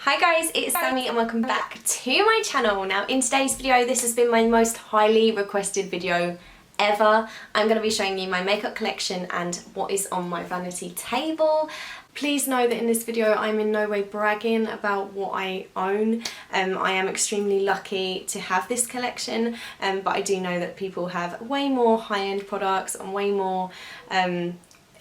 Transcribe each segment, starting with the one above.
Hi guys, it's Sammy and welcome back to my channel. Now in today's video, this has been my most highly requested video ever. I'm going to be showing you my makeup collection and what is on my vanity table. Please know that in this video I'm in no way bragging about what I own. I am extremely lucky to have this collection, but I do know that people have way more high-end products and way more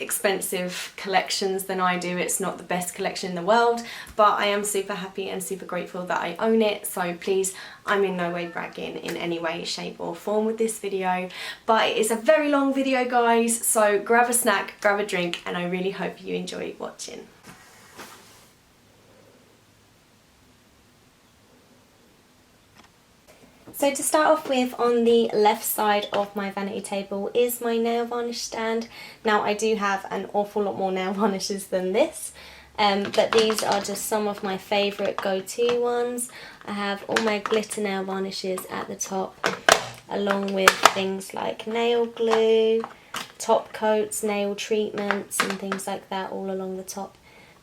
expensive collections than I do. It's not the best collection in the world, but I am super happy and super grateful that I own it. So please, I'm in no way bragging in any way, shape or form with this video, but it is a very long video guys, so grab a snack, grab a drink, and I really hope you enjoy watching. So to start off with, on the left side of my vanity table is my nail varnish stand. Now I do have an awful lot more nail varnishes than this, but these are just some of my favourite go-to ones. I have all my glitter nail varnishes at the top, along with things like nail glue, top coats, nail treatments and things like that all along the top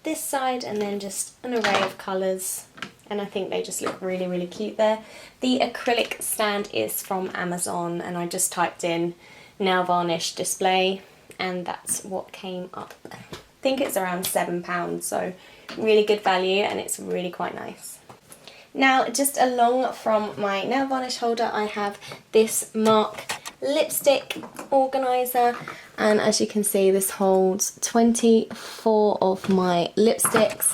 this side, and then just an array of colours. And I think they just look really, really cute there. The acrylic stand is from Amazon, and I just typed in nail varnish display and that's what came up. I think it's around £7, so really good value, and it's really quite nice. Now just along from my nail varnish holder I have this MAC lipstick organiser, and as you can see this holds 24 of my lipsticks.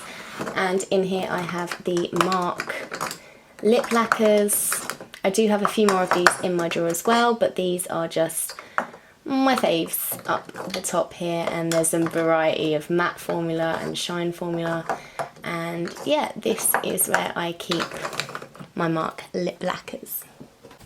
And in here I have the MAC lip lacquers. I do have a few more of these in my drawer as well, but these are just my faves up the top here, and there's a variety of matte formula and shine formula, and yeah, this is where I keep my MAC lip lacquers.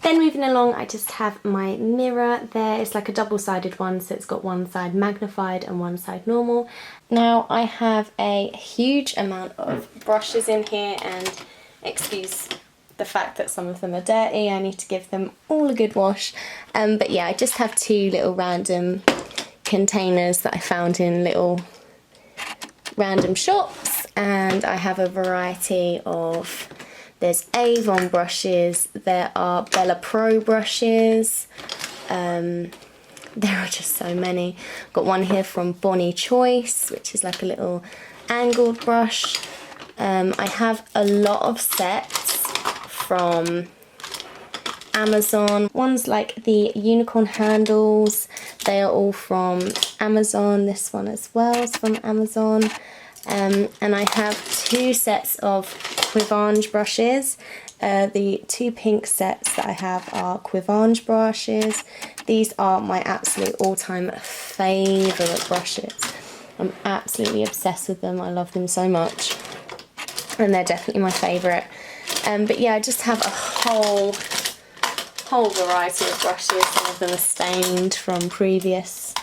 Then moving along, I just have my mirror there. It's like a double-sided one, so it's got one side magnified and one side normal. Now I have a huge amount of brushes in here, and excuse the fact that some of them are dirty, I need to give them all a good wash. But yeah, I just have two little random containers that I found in little random shops, and I have a variety of, there's Avon brushes, there are Bella Pro brushes, there are just so many. Got one here from Bonnie Choice, which is like a little angled brush. I have a lot of sets from Amazon. Ones like the unicorn handles, they are all from Amazon. This one as well is from Amazon. And I have two sets of Quivange brushes. The two pink sets that I have are Quivange brushes. These are my absolute all-time favourite brushes. I'm absolutely obsessed with them. I love them so much, and they're definitely my favourite. But yeah, I just have a whole variety of brushes. Some of them are stained from previous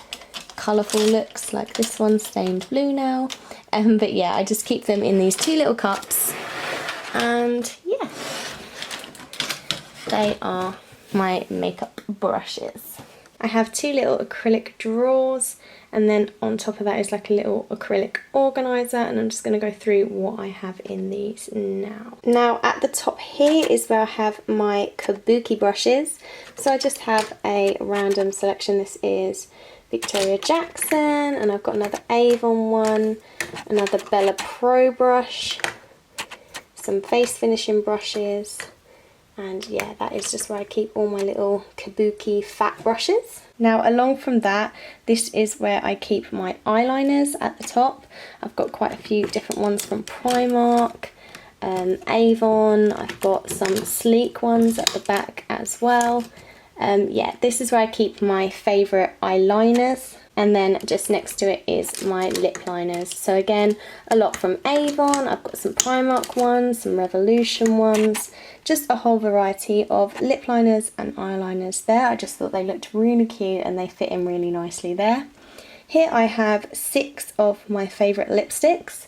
colourful looks, like this one's stained blue now. But yeah, I just keep them in these two little cups, and yeah, they are my makeup brushes. I have two little acrylic drawers, and then on top of that is like a little acrylic organiser, and I'm just going to go through what I have in these now. Now at the top here is where I have my kabuki brushes. So I just have a random selection. This is Victoria Jackson, and I've got another Avon one, another Bella Pro brush, some face finishing brushes, and yeah, that is just where I keep all my little kabuki fat brushes. Now along from that, this is where I keep my eyeliners at the top. I've got quite a few different ones from Primark, Avon. I've got some sleek ones at the back as well. Yeah, this is where I keep my favourite eyeliners, and then just next to it is my lip liners. So again, a lot from Avon. I've got some Primark ones, some Revolution ones, just a whole variety of lip liners and eyeliners there. I just thought they looked really cute and they fit in really nicely there. Here I have 6 of my favourite lipsticks.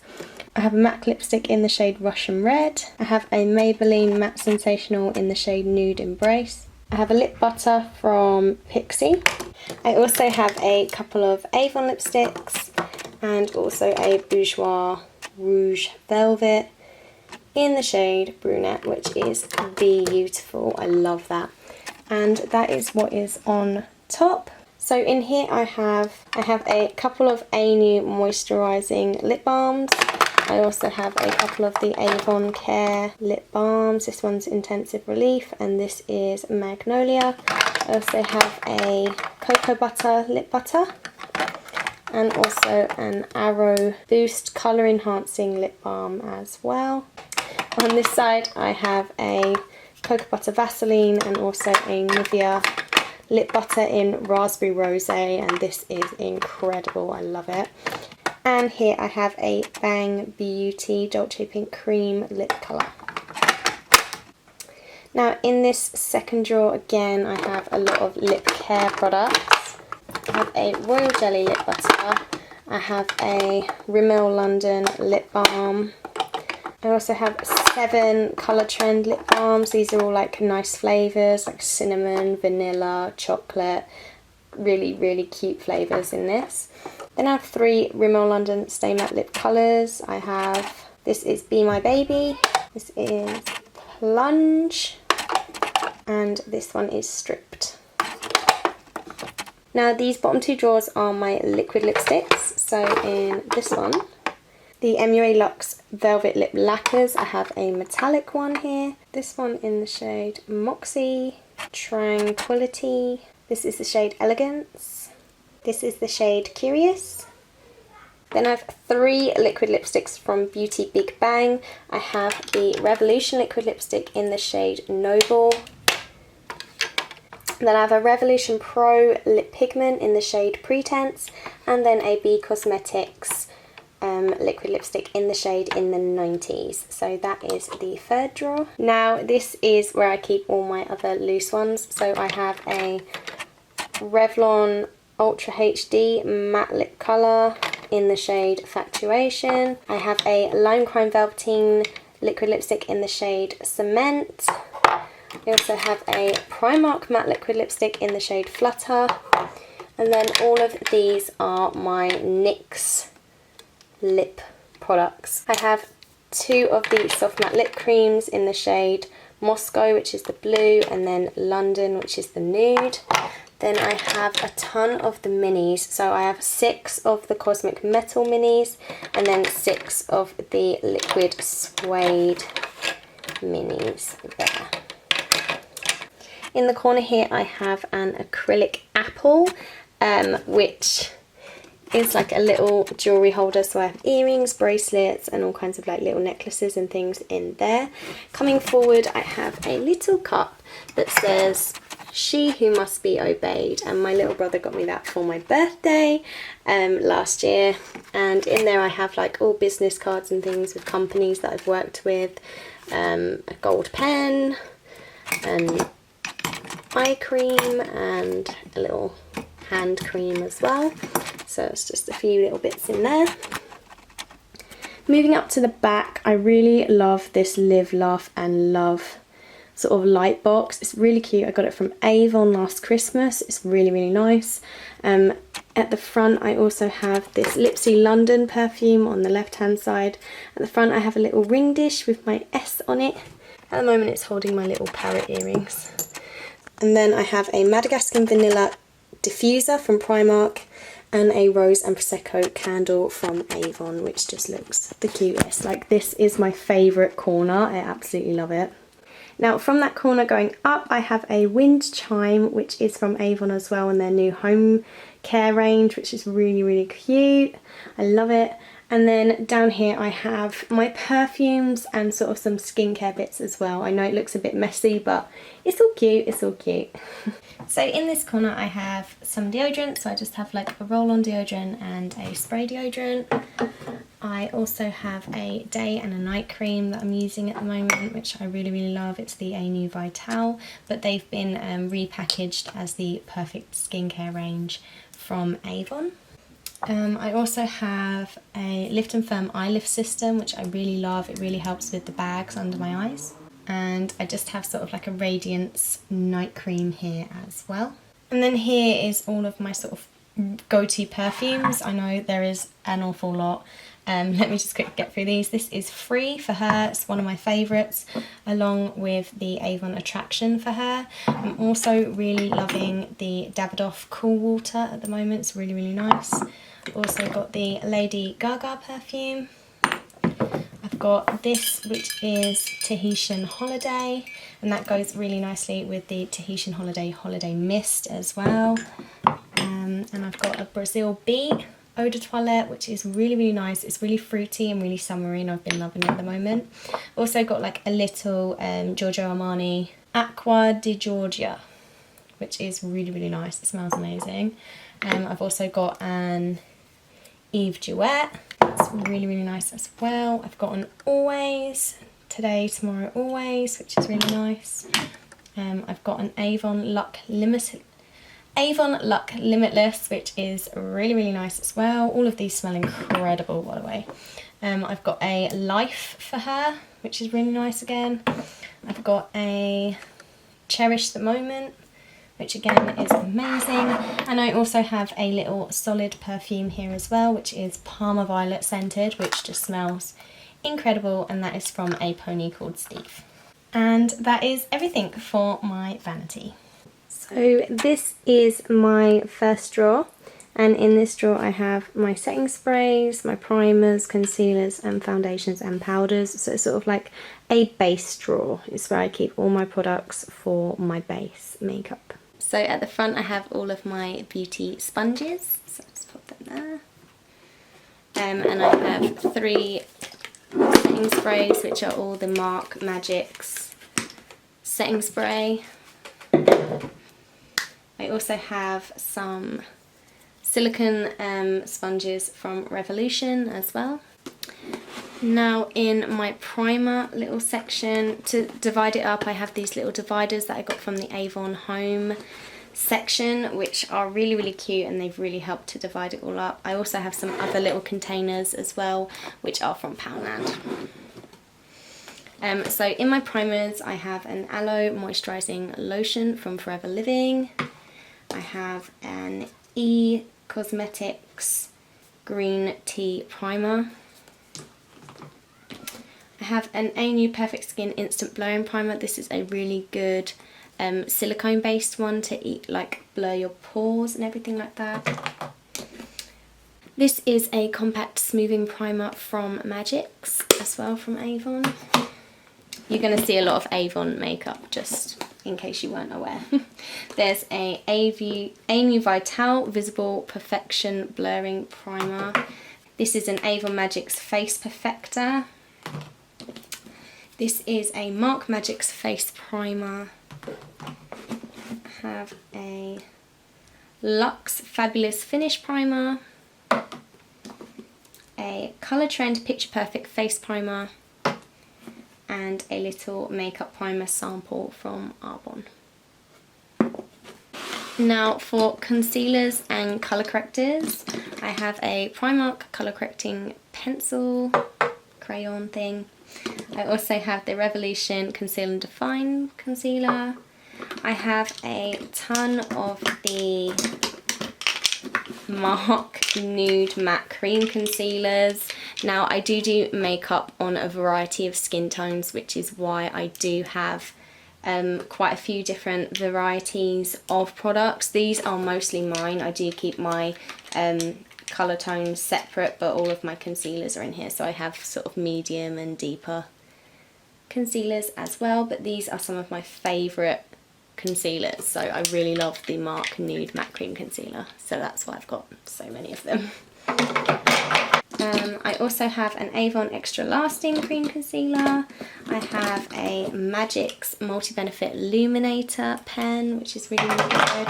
I have a MAC lipstick in the shade Russian Red. I have a Maybelline Matte Sensational in the shade Nude Embrace. I have a lip butter from Pixie. I also have a couple of Avon lipsticks and also a Bourjois Rouge Velvet. in the shade Brunette, which is beautiful. I love that. And that is what is on top. So in here I have a couple of A-New moisturising lip balms. I also have a couple of the Avon Care lip balms. This one's Intensive Relief and this is Magnolia. I also have a Cocoa Butter lip butter and also an Arrow Boost Colour Enhancing lip balm as well. On this side I have a Cocoa Butter Vaseline and also a Nivea lip butter in Raspberry Rosé, and this is incredible. I love it. And here I have a Bang Beauty Dolce Pink Cream lip colour. Now in this second drawer again I have a lot of lip care products. I have a Royal Jelly lip butter. I have a Rimmel London lip balm. I also have 7 Colour Trend lip balms. These are all like nice flavours like cinnamon, vanilla, chocolate. Really, really cute flavours in this. Then I have 3 Rimmel London Stay Matte lip colours. This is Be My Baby, this is Plunge, and this one is Stripped. Now these bottom 2 drawers are my liquid lipsticks. So in this one, the MUA Luxe Velvet Lip Lacquers, I have a metallic one here. This one in the shade Moxie, Tranquility. This is the shade Elegance. This is the shade Curious. Then I have 3 liquid lipsticks from Beauty Big Bang. I have the Revolution liquid lipstick in the shade Noble. Then I have a Revolution Pro lip pigment in the shade Pretense, and then a B Cosmetics liquid lipstick in the shade In the 90s. So that is the third drawer. Now this is where I keep all my other loose ones. So I have a Revlon Ultra HD matte lip colour in the shade Factuation. I have a Lime Crime Velveteen liquid lipstick in the shade Cement. I also have a Primark matte liquid lipstick in the shade Flutter. And then all of these are my NYX lip products. I have 2 of the soft matte lip creams in the shade Moscow, which is the blue, and then London, which is the nude. Then I have a ton of the minis. So I have 6 of the Cosmic Metal minis and then 6 of the Liquid Suede minis there. In the corner here I have an acrylic apple, which is like a little jewellery holder. So I have earrings, bracelets and all kinds of like little necklaces and things in there. Coming forward I have a little cup that says She Who Must Be Obeyed, and my little brother got me that for my birthday last year. And in there I have like all business cards and things with companies that I've worked with, a gold pen, an eye cream and a little hand cream as well. So it's just a few little bits in there. Moving up to the back, I really love this Live, Laugh and Love sort of light box. It's really cute. I got it from Avon last Christmas. It's really, really nice. At the front I also have this Lipsy London perfume on the left hand side. At the front I have a little ring dish with my S on it. At the moment it's holding my little parrot earrings. And then I have a Madagascar Vanilla diffuser from Primark and a Rose and Prosecco candle from Avon, which just looks the cutest. Like, this is my favourite corner. I absolutely love it. Now from that corner going up I have a wind chime, which is from Avon as well, and their new home care range, which is really, really cute. I love it. And then down here I have my perfumes and sort of some skincare bits as well. I know it looks a bit messy, but it's all cute, it's all cute. So in this corner I have some deodorant, so I just have like a roll-on deodorant and a spray deodorant. I also have a day and a night cream that I'm using at the moment, which I really, really love. It's the A-New Vital, but they've been repackaged as the Perfect Skincare range from Avon. I also have a Lift and Firm eye lift system, which I really love. It really helps with the bags under my eyes. And I just have sort of like a Radiance night cream here as well. And then here is all of my sort of go-to perfumes. I know there is an awful lot. Let me just quickly get through these. This is Free for her. It's one of my favourites, along with the Avon Attraction for her. I'm also really loving the Davidoff Cool Water at the moment. It's really, really nice. Also got the Lady Gaga perfume. I've got this, which is Tahitian Holiday, and that goes really nicely with the Tahitian Holiday Mist as well. And I've got a Brazil Beat Eau de Toilette, which is really, really nice. It's really fruity and really summery, and I've been loving it at the moment. Also got like a little Giorgio Armani Acqua di Giorgia, which is really, really nice. It smells amazing. I've also got an Eve Duet. It's really, really nice as well. I've got an Always, Today, Tomorrow, Always, which is really nice. I've got an Avon Luck Limitless, which is really, really nice as well. All of these smell incredible, by the way. I've got a Life for her, which is really nice again. I've got a Cherish the Moment, which again is amazing. And I also have a little solid perfume here as well, which is Parma Violet scented, which just smells incredible, and that is from a pony called Steve. And that is everything for my vanity. So this is my first drawer, and in this drawer I have my setting sprays, my primers, concealers and foundations and powders. So it's sort of like a base drawer. It's where I keep all my products for my base makeup. So at the front I have all of my beauty sponges, so I'll just put them there. And I have 3 setting sprays, which are all the Marc Magic's setting spray. I also have some silicone sponges from Revolution as well. Now in my primer little section, to divide it up, I have these little dividers that I got from the Avon Home section, which are really, really cute, and they've really helped to divide it all up. I also have some other little containers as well, which are from Poundland. So in my primers I have an Aloe Moisturising Lotion from Forever Living. I have an E Cosmetics Green Tea Primer. I have an A New Perfect Skin Instant Blurring Primer. This is a really good silicone based one to blur your pores and everything like that. This is a compact smoothing primer from Magic's as well, from Avon. You're going to see a lot of Avon makeup, just in case you weren't aware. There's a New Vital Visible Perfection Blurring Primer. This is an Avon Magic's Face Perfector. This is a Marc Magic's Face Primer. I have a Luxe Fabulous Finish Primer. A Colour Trend Picture Perfect Face Primer. And a little makeup primer sample from Arbonne. Now for concealers and colour correctors, I have a Primark colour correcting pencil crayon thing. I also have the Revolution Conceal and Define concealer. I have a ton of the Marc Nude Matte Cream concealers. Now I do makeup on a variety of skin tones, which is why I do have quite a few different varieties of products. These are mostly mine. I do keep my colour tones separate, but all of my concealers are in here. So I have sort of medium and deeper concealers as well, but these are some of my favourite concealers. So I really love the Marc Nude Matte Cream Concealer, so that's why I've got so many of them. I also have an Avon Extra Lasting Cream Concealer. I have a Magic's Multi-Benefit Illuminator pen, which is really, really good.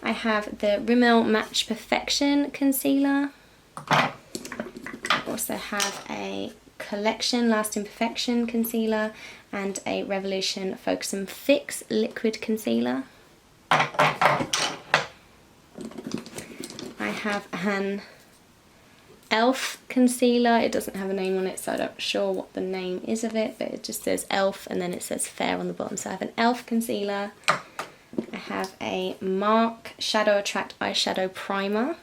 I have the Rimmel Match Perfection Concealer. I also have a Collection Lasting Perfection Concealer and a Revolution Focus and Fix Liquid Concealer. I have an e.l.f. concealer. It doesn't have a name on it, so I'm not sure what the name is of it, but it just says e.l.f. and then it says fair on the bottom. So I have an e.l.f. concealer. I have a MAC Shadow Attract Eyeshadow Primer.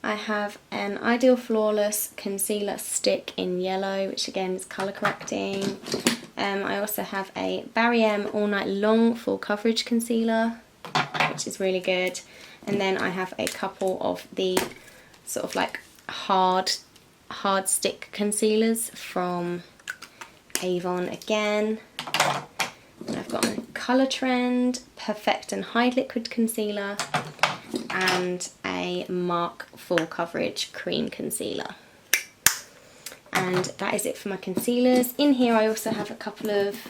I have an Ideal Flawless Concealer Stick in yellow, which again is colour correcting. I also have a Barry M All Night Long Full Coverage Concealer, which is really good. And then I have a couple of the sort of like hard stick concealers from Avon again. And I've got a Colour Trend Perfect and Hide Liquid Concealer and a MARC Full Coverage Cream Concealer. And that is it for my concealers. In here I also have a couple of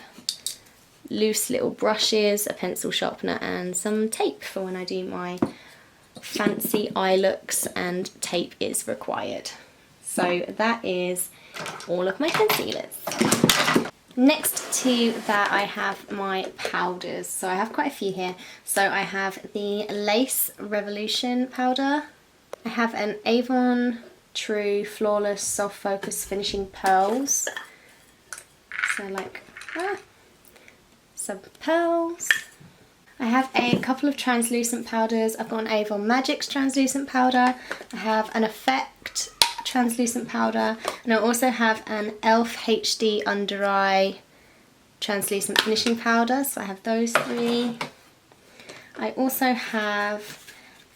loose little brushes, a pencil sharpener and some tape for when I do my fancy eye looks and tape is required. So that is all of my concealers. Next to that I have my powders. So I have quite a few here. So I have the Lace Revolution powder. I have an Avon True Flawless Soft Focus Finishing Pearls. So like some pearls. I have a couple of translucent powders. I've got an Avon Magic's translucent powder. I have an Effect translucent powder, and I also have an e.l.f. HD Under Eye translucent finishing powder, so I have those three. I also have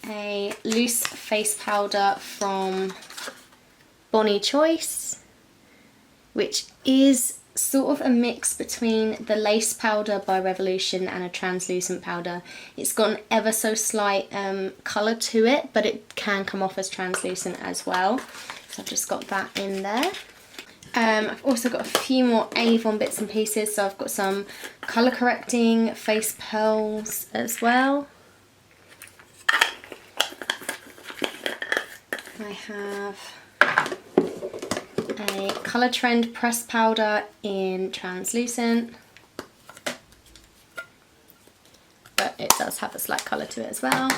a loose face powder from Bonnie Choice, which is sort of a mix between the Lace powder by Revolution and a translucent powder. It's got an ever so slight colour to it, but it can come off as translucent as well. So I've just got that in there. I've also got a few more Avon bits and pieces. So I've got some colour correcting face pearls as well. I have a Colour Trend pressed powder in translucent, but it does have a slight colour to it as well.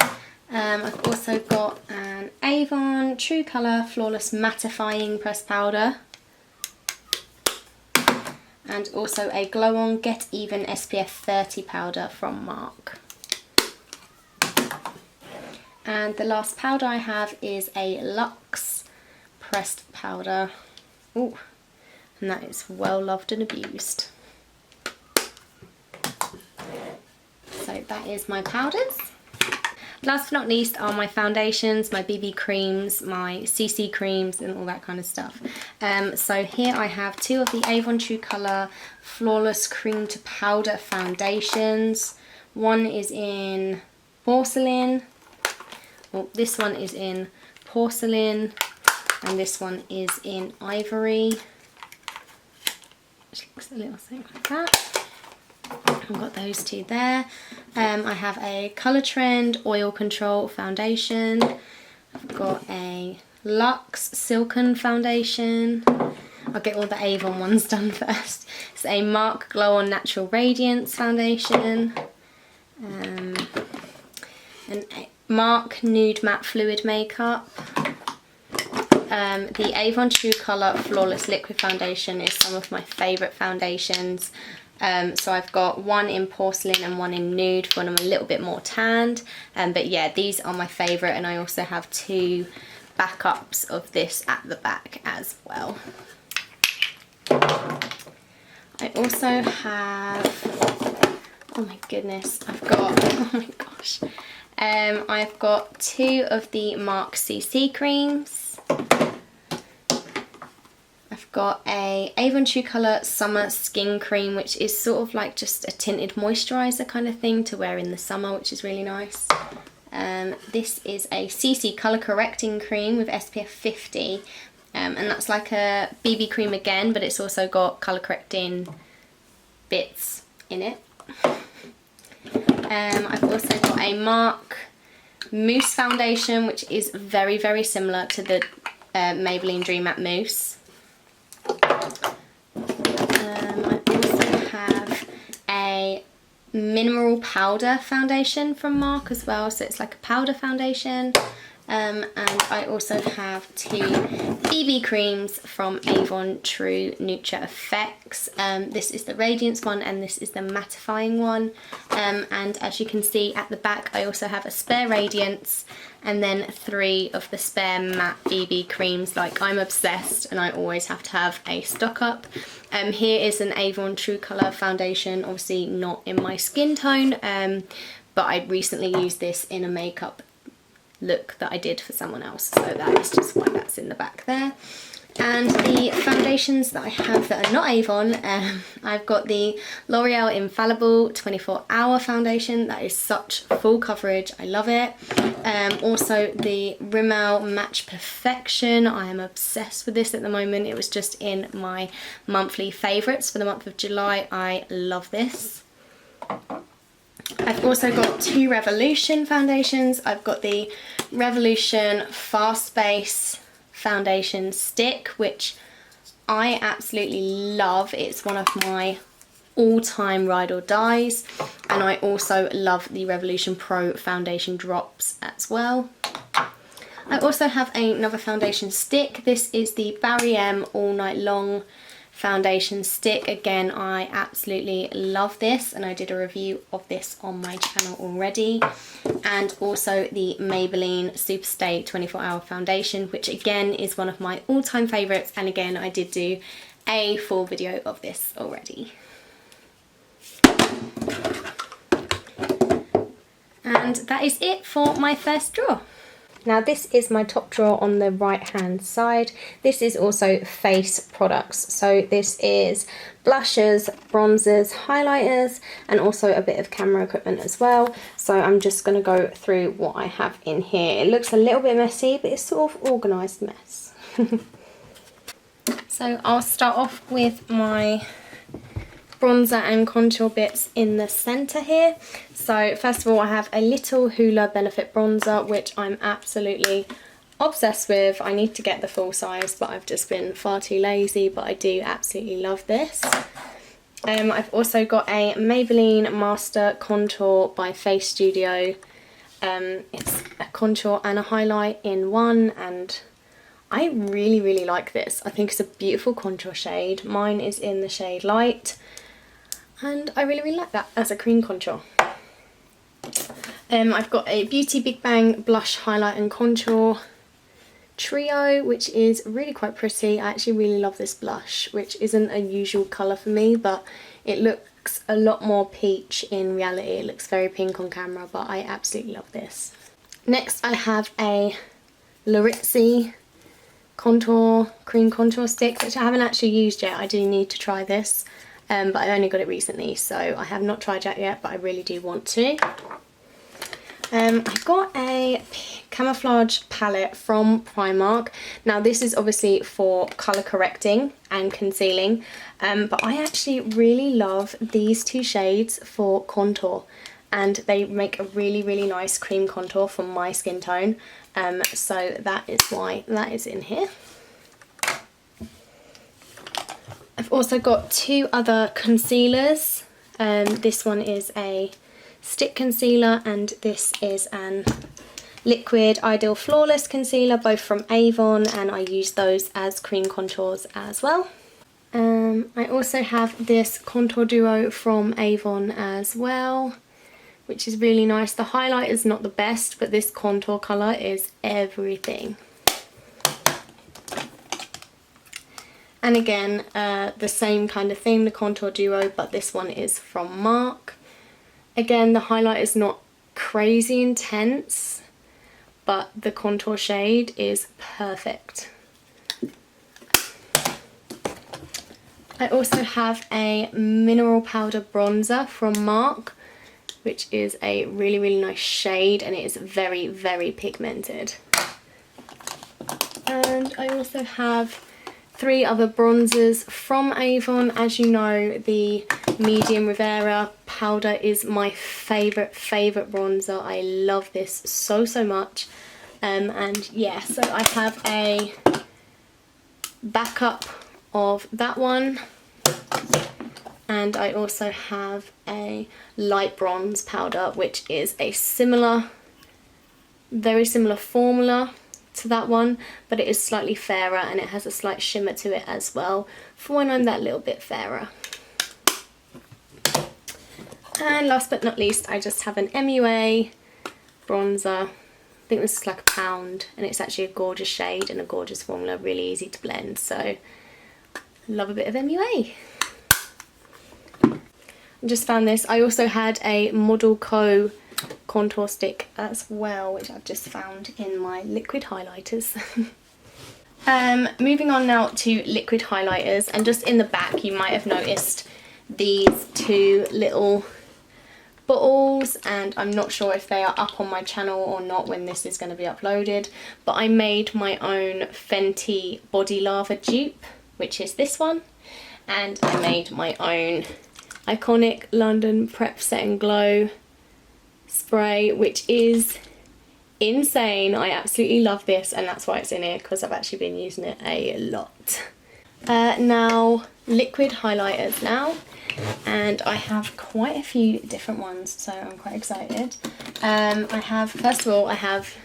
I've also got an Avon True Colour Flawless Mattifying pressed powder, and also a Glow On Get Even SPF 30 powder from MARC. And the last powder I have is a Luxe pressed powder. Ooh, and that is well loved and abused. So that is my powders. Last but not least are my foundations, my BB creams, my CC creams and all that kind of stuff. So here I have two of the Avon True Colour Flawless Cream to Powder foundations. One is in Porcelain, well, this one is in Porcelain, and this one is in Ivory, which looks a little thing like that. I've got those two there. I have a Colour Trend Oil Control Foundation. I've got a Luxe Silken Foundation. I'll get all the Avon ones done first. It's a MARC Glow On Natural Radiance Foundation. And a MARC Nude Matte Fluid Makeup. The Avon True Colour Flawless Liquid Foundation is some of my favourite foundations. So I've got one in Porcelain and one in Nude for when I'm a little bit more tanned. But yeah, these are my favourite, and I also have two backups of this at the back as well. I also have, oh my goodness, I've got, oh my gosh. I've got two of the MARC CC creams. I've got a Avon True Colour Summer Skin Cream, which is sort of like just a tinted moisturiser kind of thing to wear in the summer, which is really nice. This is a CC Colour Correcting Cream with SPF 50, and that's like a BB cream again, but it's also got colour correcting bits in it. I've also got a MARC Mousse Foundation, which is very, very similar to the Maybelline Dream Matte Mousse. I also have a Mineral Powder Foundation from MARC as well, so it's like a powder foundation. And I also have two BB creams from Avon True Nutra Effects. This is the Radiance one and this is the mattifying one. And as you can see at the back, I also have a spare Radiance and then 3 of the spare matte BB creams. Like, I'm obsessed and I always have to have a stock up. Here is an Avon True Colour foundation, obviously not in my skin tone, but I recently used this in a makeup look that I did for someone else, so that is just why that's in the back there. And the foundations that I have that are not Avon, I've got the L'Oreal Infallible 24-hour foundation. That is such full coverage, I love it. Also the Rimmel Match Perfection, I am obsessed with this at the moment. It was just in my monthly favourites for the month of July. I love this. I've also got 2 Revolution foundations. I've got the Revolution Fast Base foundation stick, which I absolutely love. It's one of my all-time ride or dies. And I also love the Revolution Pro foundation drops as well. I also have another foundation stick. This is the Barry M All Night Long foundation stick. Again, I absolutely love this and I did a review of this on my channel already. And also the Maybelline Superstay 24-hour foundation, which again is one of my all-time favourites, and again I did do a full video of this already. And that is it for my first drawer. Now this is my top drawer on the right hand side. This is also face products. So this is blushes, bronzers, highlighters, and also a bit of camera equipment as well. So I'm just going to go through what I have in here. It looks a little bit messy, but it's sort of organised mess. So I'll start off with my bronzer and contour bits in the centre here. So first of all, I have a little Hoola Benefit bronzer, which I'm absolutely obsessed with. I need to get the full size, but I've just been far too lazy, but I do absolutely love this. I've also got a Maybelline Master Contour by Face Studio. It's a contour and a highlight in one, and I really like this. I think it's a beautiful contour shade. Mine is in the shade Light, and I really like that as a cream contour. I've got a Beauty Big Bang Blush Highlight and Contour Trio, which is really quite pretty. I actually really love this blush, which isn't a usual colour for me, but it looks a lot more peach in reality. It looks very pink on camera, but I absolutely love this. Next I have a Larizzi cream contour stick, which I haven't actually used yet. I do need to try this. But I only got it recently, so I have not tried that yet, but I really do want to. I got a camouflage palette from Primark. Now this is obviously for colour correcting and concealing, but I actually really love these 2 shades for contour, and they make a really nice cream contour for my skin tone, so that is why that is in here. I've also got 2 other concealers. This one is a stick concealer and this is an liquid Ideal Flawless concealer, both from Avon, and I use those as cream contours as well. I also have this contour duo from Avon as well, which is really nice. The highlight is not the best, but this contour colour is everything. And again, the same kind of thing, the contour duo, but this one is from MARC. Again, the highlight is not crazy intense, but the contour shade is perfect. I also have a mineral powder bronzer from MARC, which is a really nice shade, and it is very pigmented. And I also have 3 other bronzers from Avon. As you know, the Medium Rivera powder is my favourite bronzer. I love this so much. And yeah, so I have a backup of that one. And I also have a light bronze powder, which is a similar very similar formula to that one, but it is slightly fairer and it has a slight shimmer to it as well for when I'm that little bit fairer. And last but not least, I just have an MUA bronzer. I think this is like £1 and it's actually a gorgeous shade and a gorgeous formula, really easy to blend, so love a bit of MUA. I just found this. I also had a Model Co contour stick as well, which I've just found in my liquid highlighters. Moving on now to liquid highlighters, and just in the back you might have noticed these two little bottles, and I'm not sure if they are up on my channel or not when this is going to be uploaded, but I made my own Fenty Body Lava dupe, which is this one, and I made my own iconic London Prep Set and Glow spray, which is insane. I absolutely love this, and that's why it's in here, because I've actually been using it a lot. Now liquid highlighters now, and I have quite a few different ones, so I'm quite excited. I have first of all I have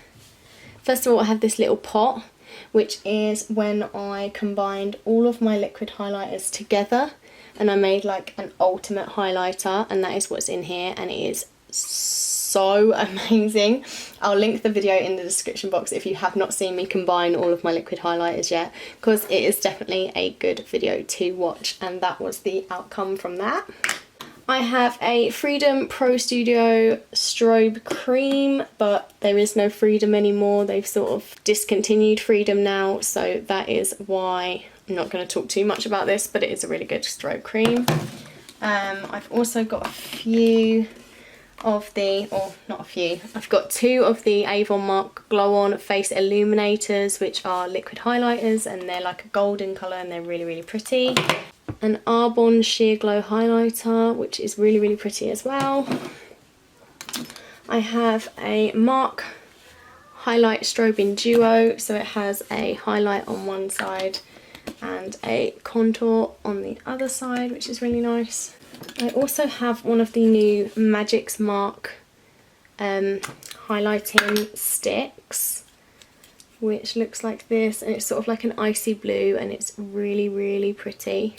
this little pot, which is when I combined all of my liquid highlighters together and I made like an ultimate highlighter, and that is what's in here, and it is so amazing. I'll link the video in the description box if you have not seen me combine all of my liquid highlighters yet, because it is definitely a good video to watch, and that was the outcome from that. I have a Freedom Pro Studio strobe cream, but there is no Freedom anymore. They've sort of discontinued Freedom now, so that is why I'm not going to talk too much about this, but it is a really good strobe cream. I've also got a few of the, or not a few, I've got two of the Avon Mark Glow On Face Illuminators, which are liquid highlighters, and they're like a golden colour and they're really, really pretty. An Arbonne Sheer Glow highlighter, which is really, really pretty as well. I have a Mark Highlight Strobing Duo, so it has a highlight on one side and a contour on the other side, which is really nice. I also have one of the new Magix Mark highlighting sticks, which looks like this, and it's sort of like an icy blue, and it's really, really pretty.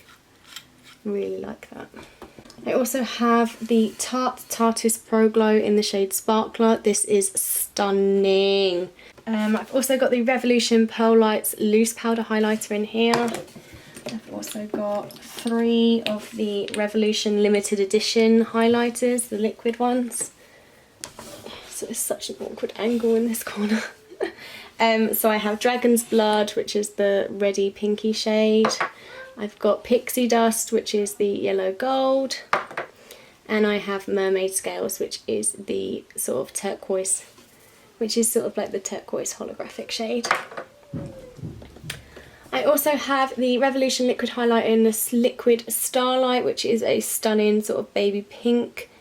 Really like that. I also have the Tarte Tarteist Pro Glow in the shade Sparkler. This is stunning. I've also got the Revolution Pearl Lights Loose Powder Highlighter in here. I've also got 3 of the Revolution Limited Edition highlighters, the liquid ones. So it's such an awkward angle in this corner. So I have Dragon's Blood, which is the reddy pinky shade. I've got Pixie Dust, which is the yellow gold. And I have Mermaid Scales, which is the sort of turquoise, which is sort of like the turquoise holographic shade. I also have the Revolution Liquid Highlighter in this Liquid Starlight, which is a stunning sort of baby pink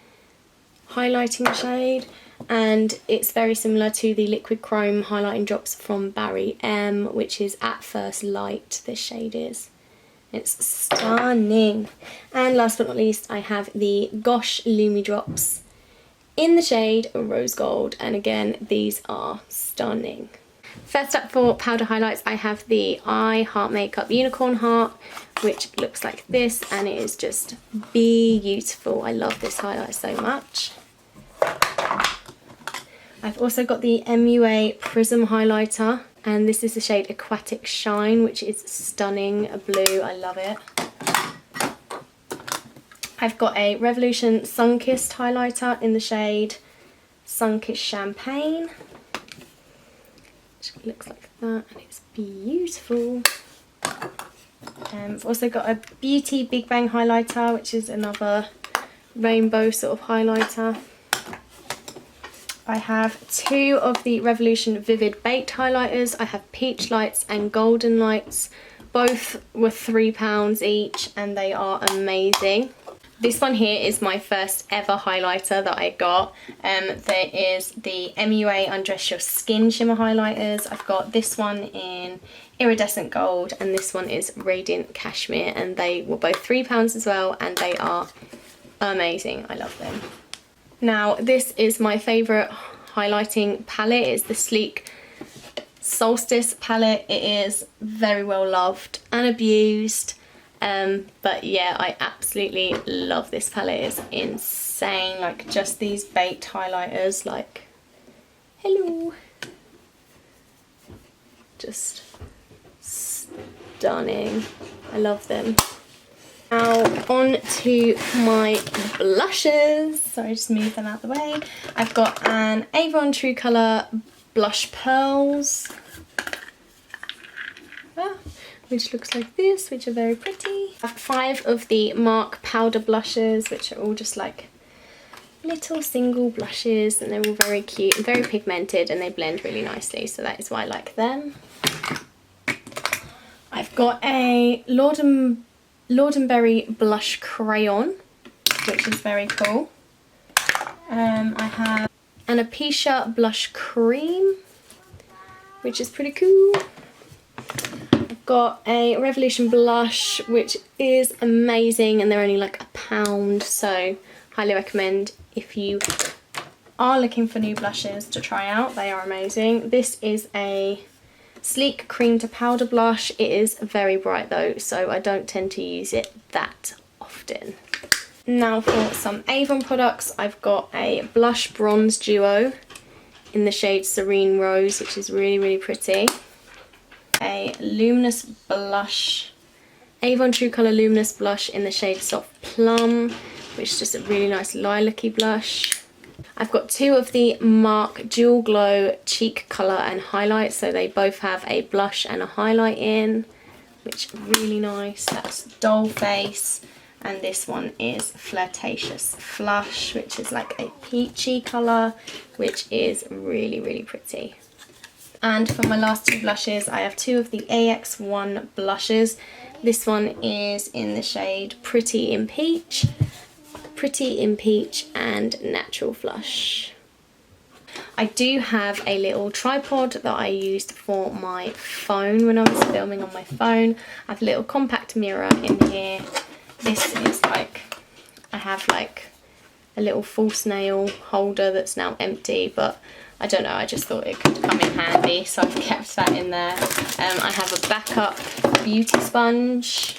highlighting shade, and it's very similar to the Liquid Chrome highlighting drops from Barry M, which is At First Light, this shade is. It's stunning. And last but not least, I have the Gosh Lumi Drops in the shade Rose Gold, and again, these are stunning. First up for powder highlights, I have the I Heart Makeup Unicorn Heart, which looks like this, and it is just beautiful. I love this highlight so much. I've also got the MUA Prism Highlighter, and this is the shade Aquatic Shine, which is stunning blue. I love it. I've got a Revolution Sunkissed highlighter in the shade Sunkissed Champagne, which looks like that, and it's beautiful. I've also got a Beauty Big Bang highlighter, which is another rainbow sort of highlighter. I have 2 of the Revolution Vivid Baked highlighters. I have Peach Lights and Golden Lights. Both were £3 each, and they are amazing. This one here is my first ever highlighter that I got. There is the MUA Undress Your Skin shimmer highlighters. I've got this one in Iridescent Gold, and this one is Radiant Cashmere, and they were both £3 as well, and they are amazing. I love them. Now, this is my favourite highlighting palette. It's the Sleek Solstice palette. It is very well loved and abused. But yeah, I absolutely love this palette. It's insane. Like, just these baked highlighters, like, hello. Just stunning. I love them. Now on to my blushes. Sorry, just move them out the way. I've got an Avon True Colour Blush Pearls, which looks like this, which are very pretty. I have 5 of the MAC powder blushes, which are all just like little single blushes, and they're all very cute and very pigmented, and they blend really nicely, so that is why I like them. I've got a Lord and Berry blush crayon, which is very cool. I have an Apisha blush cream, which is pretty cool. I've got a Revolution blush, which is amazing, and they're only like £1, so highly recommend if you are looking for new blushes to try out. They are amazing. This is a Sleek cream to powder blush. It is very bright though, so I don't tend to use it that often. Now for some Avon products, I've got a blush bronze duo in the shade Serene Rose, which is really, really pretty. A luminous blush, Avon True Colour Luminous Blush in the shade Soft Plum, which is just a really nice lilac-y blush. I've got 2 of the MAC Dual Glow Cheek Colour and Highlight, so they both have a blush and a highlight in, which are really nice. That's Doll Face, and this one is Flirtatious Flush, which is like a peachy colour, which is really, really pretty. And for my last 2 blushes, I have 2 of the AX1 blushes. This one is in the shade Pretty in Peach and Natural Flush. I do have a little tripod that I used for my phone when I was filming on my phone. I have a little compact mirror in here. This is like, I have like a little false nail holder that's now empty, but I don't know, I just thought it could come in handy, so I've kept that in there. I have a backup beauty sponge,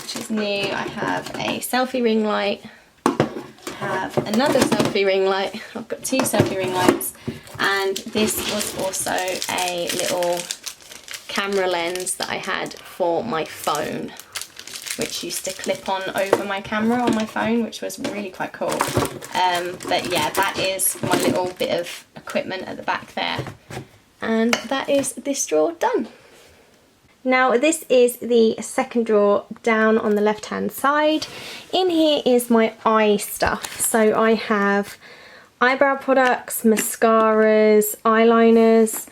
which is new. I have a selfie ring light. Have another selfie ring light. I've got 2 selfie ring lights, and this was also a little camera lens that I had for my phone, which used to clip on over my camera on my phone, which was really quite cool. But yeah, that is my little bit of equipment at the back there, and that is this drawer done. Now this is the second drawer down on the left hand side. In here is my eye stuff. So I have eyebrow products, mascaras, eyeliners,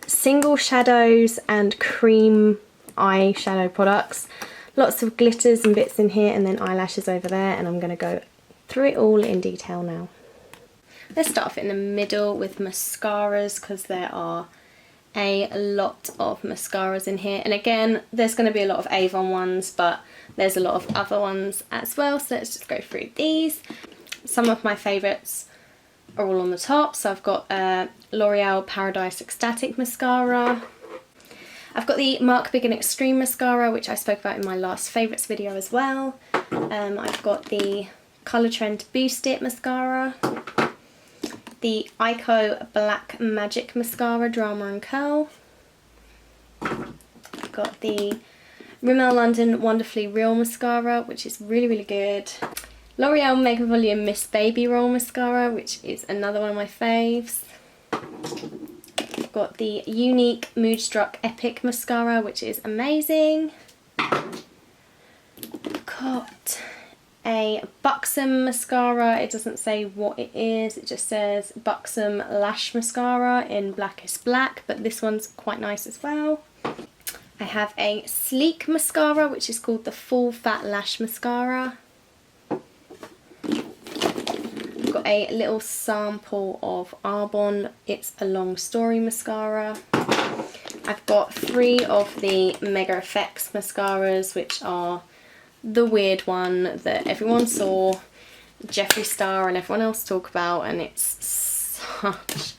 single shadows and cream eyeshadow products. Lots of glitters and bits in here, and then eyelashes over there, and I'm going to go through it all in detail now. Let's start off in the middle with mascaras, because there are a lot of mascaras in here, and again there's going to be a lot of Avon ones, but there's a lot of other ones as well, so let's just go through these. Some of my favourites are all on the top, so I've got L'Oreal Paradise Ecstatic Mascara. I've got the MAC Big and Extreme Mascara, which I spoke about in my last favourites video as well. I've got the Colour Trend Boost It Mascara, the Ico Black Magic Mascara Drama and Curl. I've got the Rimmel London Wonderfully Real Mascara, which is really, really good. L'Oreal Mega Volume Miss Baby Roll Mascara, which is another one of my faves. I've got the Unique Moodstruck Epic Mascara, which is amazing. I've got a Buxom mascara. It doesn't say what it is, it just says Buxom Lash Mascara in Blackest Black, but this one's quite nice as well. I have a Sleek mascara, which is called the Full Fat Lash Mascara. I've got a little sample of Arbonne It's a Long Story mascara. I've got 3 of the Mega Effects mascaras, which are the weird one that everyone saw, Jeffree Star and everyone else talk about, and it's such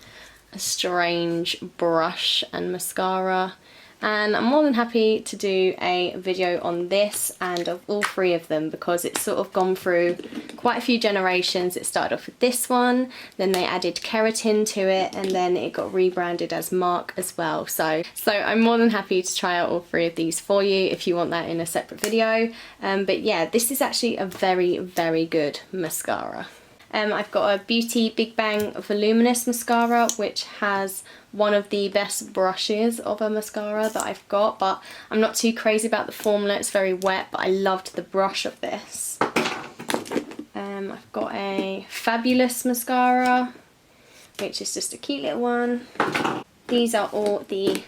a strange brush and mascara, and I'm more than happy to do a video on this and of all three of them, because it's sort of gone through quite a few generations. It started off with this one, then they added keratin to it, and then it got rebranded as MARC as well. So I'm more than happy to try out all three of these for you if you want that in a separate video. But yeah, this is actually a very, very good mascara. I've got a Beauty Big Bang Voluminous Mascara, which has one of the best brushes of a mascara that I've got, but I'm not too crazy about the formula. It's very wet, but I loved the brush of this. I've got a Fabulous Mascara, which is just a cute little one. These are all the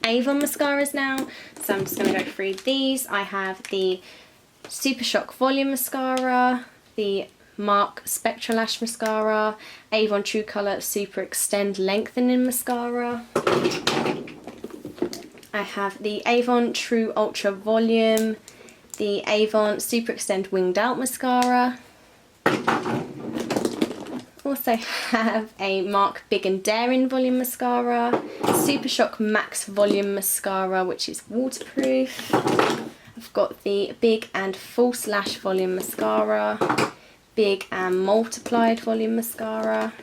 Avon mascaras now, so I'm just going to go through these. I have the Super Shock Volume Mascara, the MARC Spectra Lash Mascara, Avon True Colour Super Extend Lengthening Mascara. I have the Avon True Ultra Volume, the Avon Super Extend Winged Out Mascara. Also have a MARC Big and Daring Volume Mascara, Super Shock Max Volume Mascara, which is waterproof. I've got the Big and False Lash Volume Mascara, Big and Multiplied Volume Mascara,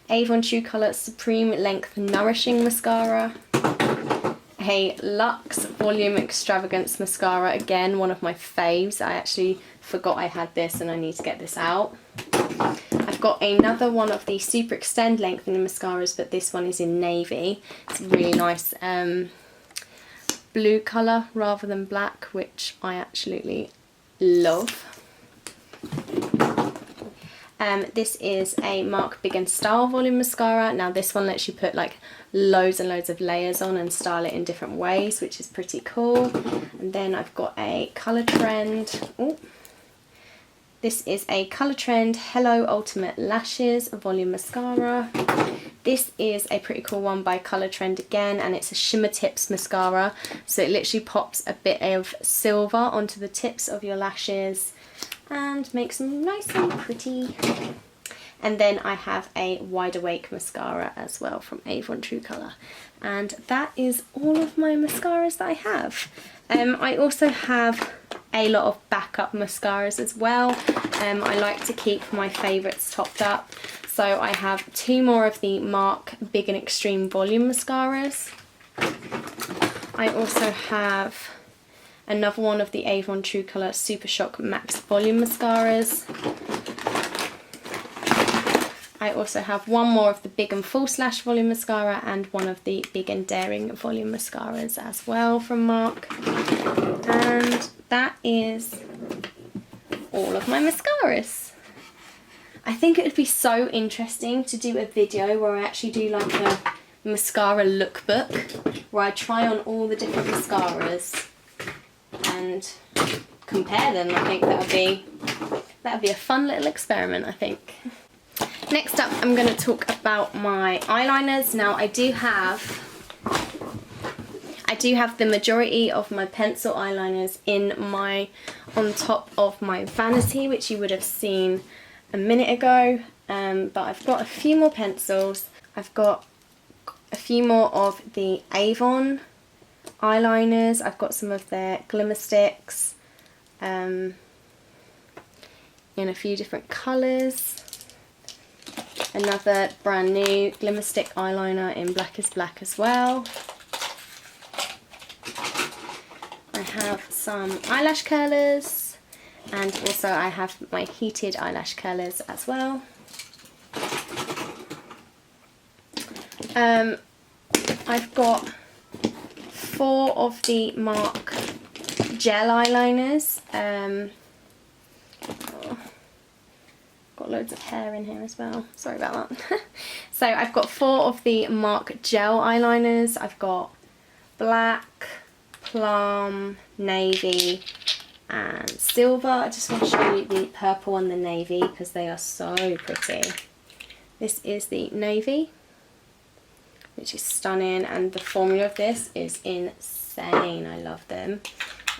Avon True Colour Supreme Length Nourishing Mascara, a Luxe Volume Extravagance Mascara, again one of my faves. I actually forgot I had this and I need to get this out. I've got another one of the Super Extend Lengthening Mascaras, but this one is in navy. It's a really nice blue colour rather than black, which I absolutely love. This is a MARC Big and Style Volume Mascara. Now this one lets you put like loads and loads of layers on and style it in different ways, which is pretty cool. And then I've got a Colour Trend. Ooh. This is a Colour Trend Hello Ultimate Lashes Volume Mascara. This is a pretty cool one by Colour Trend again, and it's a shimmer tips mascara. So it literally pops a bit of silver onto the tips of your lashes and makes them nice and pretty. And then I have a Wide Awake mascara as well from Avon True Colour. And that is all of my mascaras that I have. I also have a lot of backup mascaras as well. I like to keep my favourites topped up. So I have two more of the MARC Big and Extreme Volume mascaras. I also have another one of the Avon True Colour Super Shock Max Volume mascaras. I also have one more of the Big and False Lash Volume Mascara and one of the Big and Daring Volume Mascaras as well from MARC. And that is all of my mascaras. I think it would be so interesting to do a video where I actually do like a mascara lookbook, where I try on all the different mascaras and compare them. I think that would be a fun little experiment, I think. Next up, I'm going to talk about my eyeliners. Now I do have the majority of my pencil eyeliners on top of my Vanity, which you would have seen a minute ago, but I've got a few more pencils. I've got a few more of the Avon eyeliners. I've got some of their glimmer sticks in a few different colours. Another brand new glimmer stick eyeliner in Black is Black as well. I have some eyelash curlers, and also I have my heated eyelash curlers as well. I've got 4 of the MARC gel eyeliners. Got loads of hair in here as well, sorry about that. So I've got 4 of the MARC gel eyeliners. I've got black, plum, navy and silver. I just want to show you the purple and the navy because they are so pretty. This is the navy, which is stunning, and the formula of this is insane. I love them.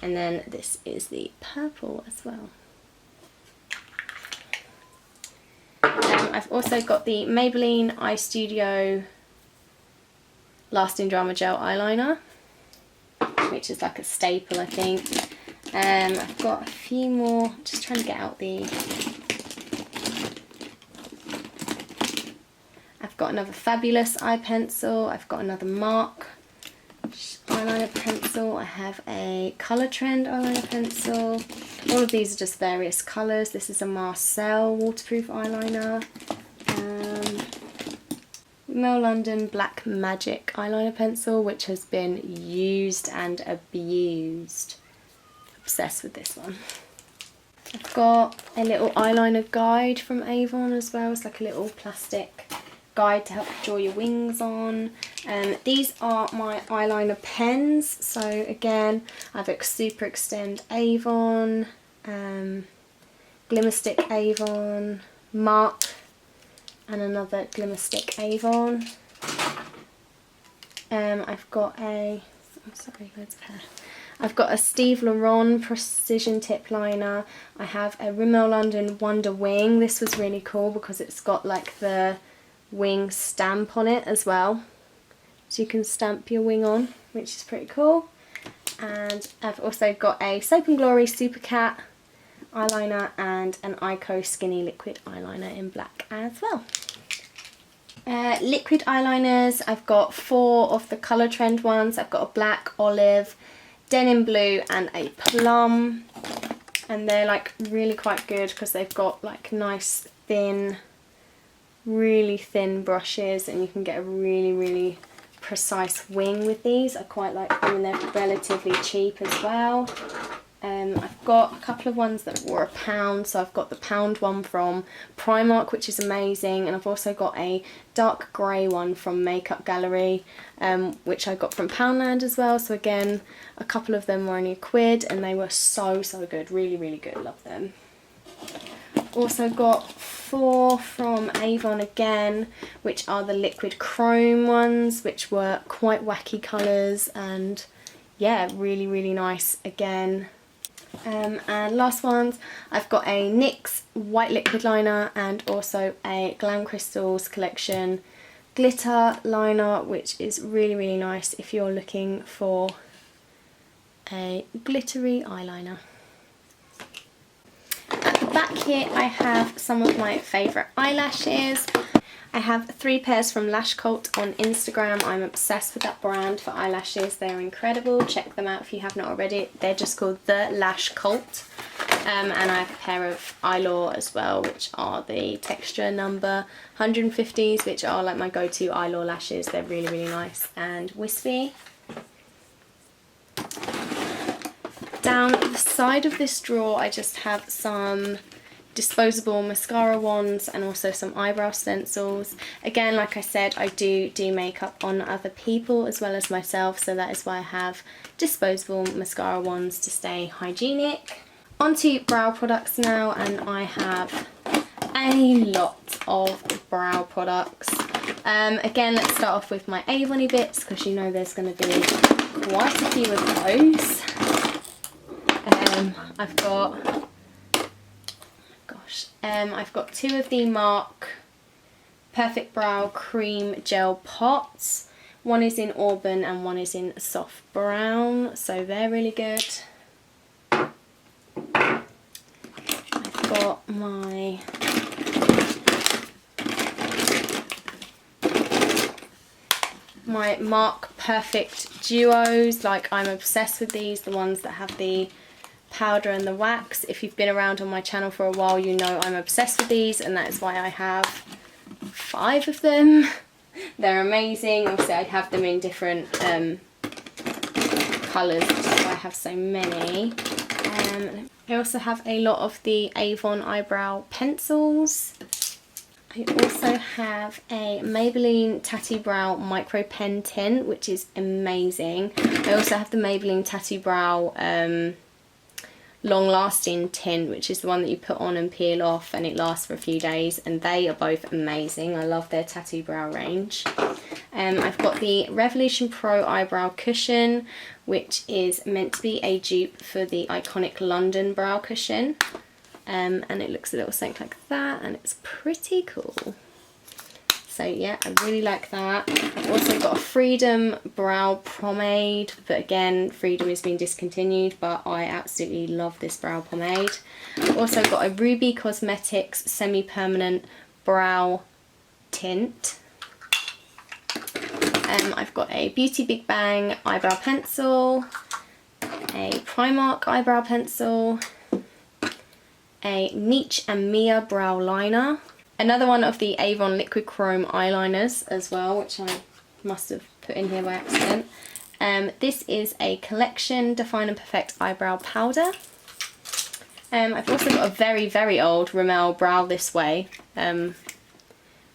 And then this is the purple as well. I've also got the Maybelline Eye Studio Lasting Drama Gel Eyeliner, which is like a staple, I think. I've got a few more, just trying to get out the... I've got another Fabulous eye pencil, I've got another Mark eyeliner pencil, I have a Colour Trend eyeliner pencil. All of these are just various colours. This is a Marcel waterproof eyeliner. Rimmel London Black Magic eyeliner pencil, which has been used and abused. Obsessed with this one. I've got a little eyeliner guide from Avon as well. It's like a little plastic guide to help draw your wings on. These are my eyeliner pens. So again, I have a Super Extend Avon, Glimmer Stick Avon, Mark, and another Glimmer Stick Avon. I've got a, loads of hair. I've got a Steve Laurent Precision Tip Liner. I have a Rimmel London Wonder Wing. This was really cool because it's got like the wing stamp on it as well. So you can stamp your wing on, which is pretty cool. And I've also got a Soap & Glory Super Cat eyeliner and an Ico Skinny Liquid eyeliner in black as well. Liquid eyeliners, I've got 4 of the Colour Trend ones. I've got a black, olive, denim blue and a plum. And they're like really quite good because they've got like nice thin, really thin brushes, and you can get a really precise wing with these. I quite like them and they're relatively cheap as well. I've got a couple of ones that were £1, so I've got the £1 one from Primark, which is amazing, and I've also got a dark grey one from Makeup Gallery, which I got from Poundland as well. So again, a couple of them were only £1 and they were so good, really good, love them. Also got 4 from Avon again, which are the liquid chrome ones, which were quite wacky colours and yeah, really nice again. And last ones, I've got a NYX white liquid liner and also a Glam Crystals collection glitter liner, which is really nice if you're looking for a glittery eyeliner. At the back here I have some of my favourite eyelashes. I have 3 pairs from Lash Cult on Instagram. I'm obsessed with that brand for eyelashes. They're incredible. Check them out if you have not already. They're just called The Lash Cult. And I have a pair of Eyelaw as well, which are the texture number 150s, which are like my go-to Eyelaw lashes. They're really nice and wispy. Down the side of this drawer I just have some disposable mascara wands and also some eyebrow stencils. Again, like I said, I do makeup on other people as well as myself, so that is why I have disposable mascara wands to stay hygienic. Onto brow products now, and I have a lot of brow products. Again, let's start off with my Avon-y bits because you know there's going to be quite a few of those. I've got 2 of the Mark Perfect Brow Cream Gel Pots. One is in Auburn and one is in Soft Brown, so they're really good. I've got my Mark Perfect Duos. Like, I'm obsessed with these, the ones that have the powder and the wax. If you've been around on my channel for a while, you know I'm obsessed with these, and that is why I have 5 of them. They're amazing. Obviously I have them in different colours, which is why I have so many. I also have a lot of the Avon eyebrow pencils. I also have a Maybelline Tattoo Brow Micro Pen Tint, which is amazing. I also have the Maybelline Tattoo Brow Long Lasting Tint, which is the one that you put on and peel off and it lasts for a few days, and they are both amazing. I love their tattoo brow range. I've got the Revolution Pro Eyebrow Cushion, which is meant to be a dupe for the iconic London brow cushion. and it looks a little something like that, and it's pretty cool. So yeah, I really like that. I've also got a Freedom brow pomade, but again, Freedom has been discontinued, but I absolutely love this brow pomade. I've also got a Ruby Cosmetics semi-permanent brow tint. I've got a Beauty Big Bang eyebrow pencil, a Primark eyebrow pencil, a Niche and Mia brow liner, another one of the Avon Liquid Chrome eyeliners as well, which I must have put in here by accident. This is a Collection Define and Perfect eyebrow powder. I've also got a very, very old Rimmel Brow This Way,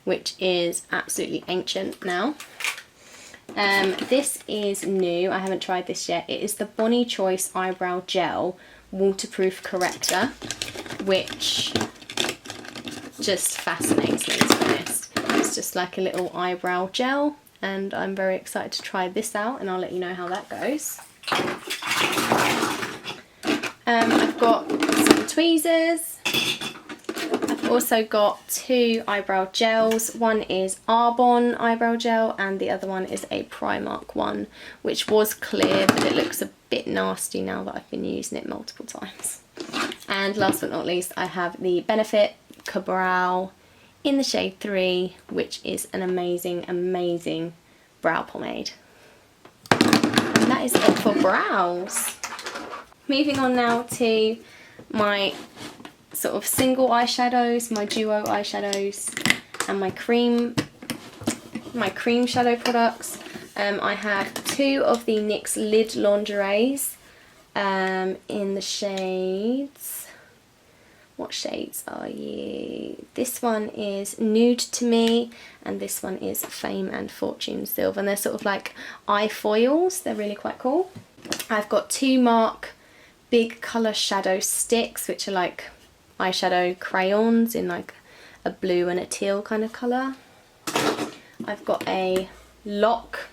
which is absolutely ancient now. This is new, I haven't tried this yet. It is the Bonnie Choice Eyebrow Gel Waterproof Corrector, which just fascinates me, to be honest. It's just like a little eyebrow gel, and I'm very excited to try this out, and I'll let you know how that goes. I've got some tweezers. I've also got 2 eyebrow gels. One is Arbonne eyebrow gel and the other one is a Primark one, which was clear, but it looks a bit nasty now that I've been using it multiple times. And last but not least, I have the Benefit Ka-Brow in the shade 3, which is an amazing, amazing brow pomade. And that is it for brows. Moving on now to my sort of single eyeshadows, my duo eyeshadows, and my cream shadow products. I have 2 of the NYX Lid Lingeries in the shades. What shades are you? This one is Nude to Me, and this one is Fame and Fortune Silver, and they're sort of like eye foils. They're really quite cool. I've got 2 MARC Big Colour Shadow Sticks, which are like eyeshadow crayons in like a blue and a teal kind of colour. I've got a Lock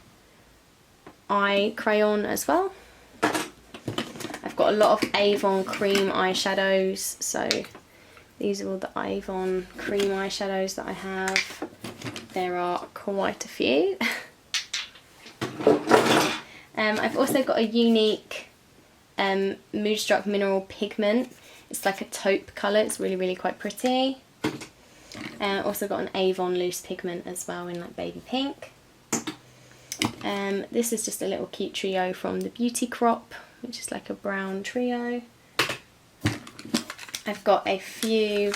eye crayon as well. I've got a lot of Avon cream eyeshadows, so these are all the Avon cream eyeshadows that I have. There are quite a few. I've also got a unique Moodstruck Mineral Pigment. It's like a taupe colour, it's really, really quite pretty. Also got an Avon Loose Pigment as well in like baby pink. This is just a little cute trio from the Beauty Crop, which is like a brown trio. I've got a few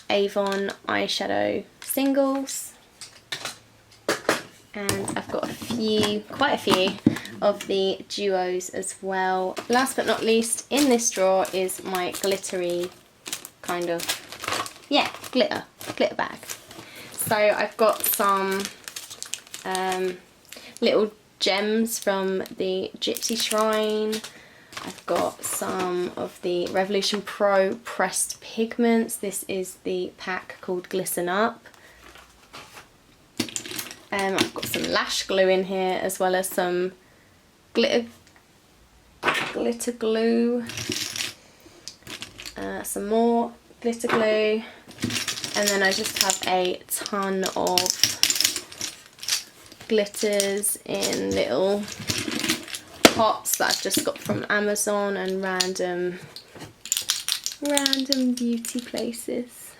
Avon eyeshadow singles. And I've got quite a few of the duos as well. Last but not least, in this drawer is my glittery kind of, yeah, glitter bag. So I've got some little gems from the Gypsy Shrine. I've got some of the Revolution Pro pressed pigments. This is the pack called Glisten Up. I've got some lash glue in here, as well as some glitter glue, some more glitter glue, and then I just have a ton of glitters in little pots that I've just got from Amazon and random beauty places.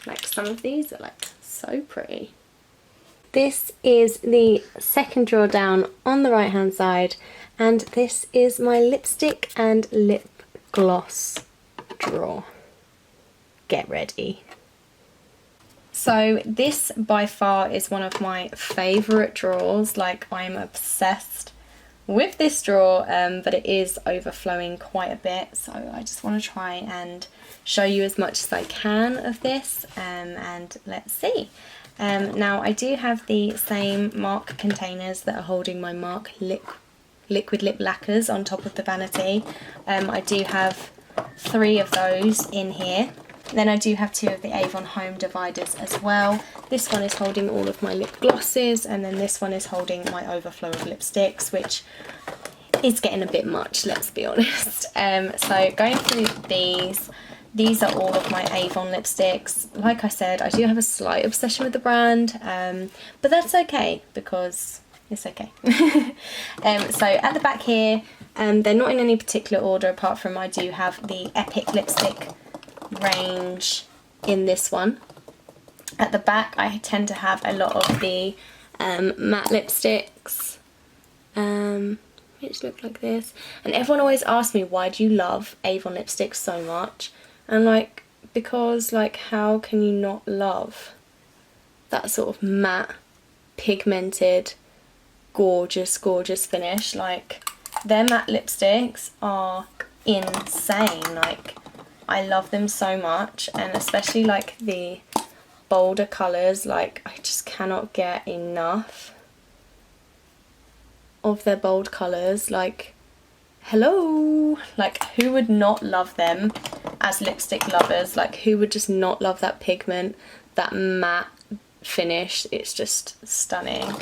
Like some of these are like so pretty. This is the second drawer down on the right hand side, and this is my lipstick and lip gloss drawer. Get ready. So this by far is one of my favourite drawers. Like, I'm obsessed with this drawer, but it is overflowing quite a bit, so I just want to try and show you as much as I can of this, and let's see. Now I do have the same MARC containers that are holding my MARC liquid lip lacquers on top of the Vanity. I do have 3 of those in here. Then I do have 2 of the Avon Home dividers as well. This one is holding all of my lip glosses, and then this one is holding my overflow of lipsticks, which is getting a bit much, let's be honest. So going through these, these are all of my Avon lipsticks. Like I said, I do have a slight obsession with the brand, but that's okay because it's okay. So at the back here, they're not in any particular order apart from I do have the Epic lipstick range in this one. At the back I tend to have a lot of the matte lipsticks, which look like this. And everyone always asks me, why do you love Avon lipsticks so much? And like, because like, how can you not love that sort of matte, pigmented, gorgeous, gorgeous finish? Like, their matte lipsticks are insane. Like, I love them so much, and especially like the bolder colours, like I just cannot get enough of their bold colours. Like, hello, like who would not love them as lipstick lovers? Like, who would just not love that pigment, that matte finish? It's just stunning.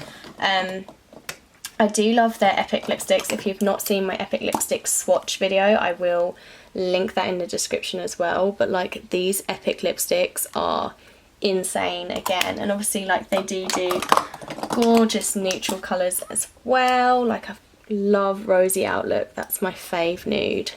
I do love their Epic lipsticks. If you've not seen my Epic lipstick swatch video, I will link that in the description as well. But like, these Epic lipsticks are insane again, and obviously like they do gorgeous neutral colours as well. Like, I love Rosy Outlook, that's my fave nude.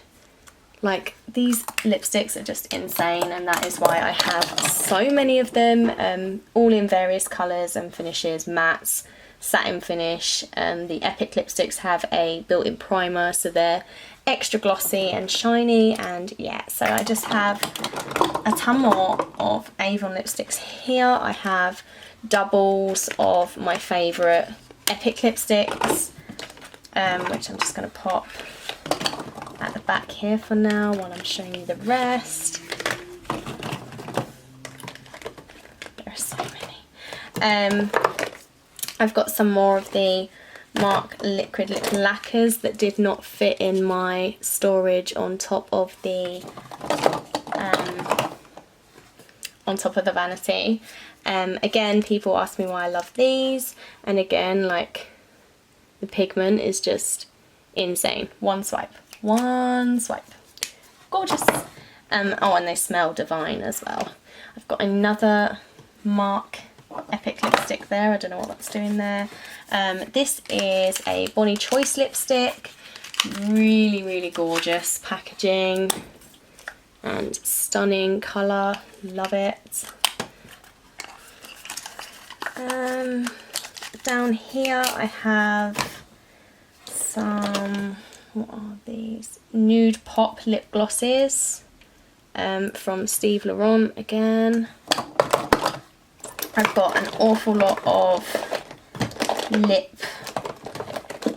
Like, these lipsticks are just insane, and that is why I have so many of them, all in various colours and finishes, mattes, satin finish. The Epic lipsticks have a built-in primer, so they're extra glossy and shiny. And yeah, so I just have a ton more of Avon lipsticks here. I have doubles of my favourite Epic lipsticks, which I'm just going to pop at the back here for now while I'm showing you the rest. There are so many. I've got some more of the MAC liquid lip lacquers that did not fit in my storage on top of the Vanity. Again, people ask me why I love these, and again, like, the pigment is just insane. One swipe, gorgeous. Oh, and they smell divine as well. I've got another MAC Epic lipstick there. I don't know what that's doing there. This is a Bonnie Choice lipstick. Really, really gorgeous packaging and stunning colour. Love it. Down here I have some, what are these? Nude Pop lip glosses from Steve Laurent again. I've got an awful lot of lip